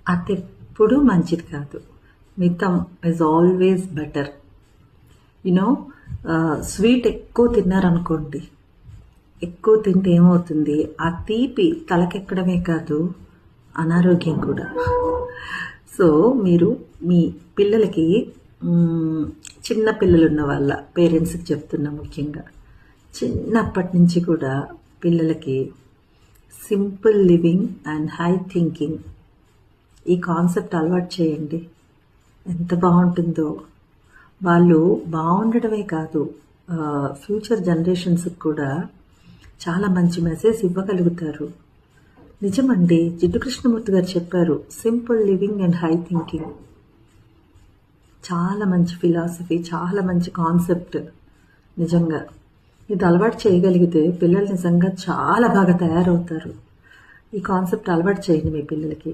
అదెప్పుడూ మంచిది కాదు. మితం is always better. You know sweet ఎక్కువ తిన్నారనుకోండి, ఎక్కువ తింటే ఏమవుతుంది, ఆ తీపి తలకెక్కడమే కాదు, అనారోగ్యం కూడా. సో మీరు మీ పిల్లలకి చిన్న పిల్లలు ఉన్న వాళ్ళ పేరెంట్స్కి చెప్తున్నా, ముఖ్యంగా చిన్నప్పటి నుంచి కూడా పిల్లలకి simple living and high thinking ఈ కాన్సెప్ట్ అలవాటు చేయండి. ఎంత బాగుంటుందో. వాళ్ళు బాగుండడమే కాదు, ఫ్యూచర్ జనరేషన్స్కి కూడా చాలా మంచి మెసేజ్ ఇవ్వగలుగుతారు. నిజమండి, జిడ్డు కృష్ణమూర్తి గారు చెప్పారు, simple living and high thinking. చాలా మంచి ఫిలాసఫీ, చాలా మంచి కాన్సెప్ట్. నిజంగా ఇది అలవాటు చేయగలిగితే పిల్లలు నిజంగా చాలా బాగా తయారవుతారు. ఈ కాన్సెప్ట్ అలవాటు చేయండి మీ పిల్లలకి.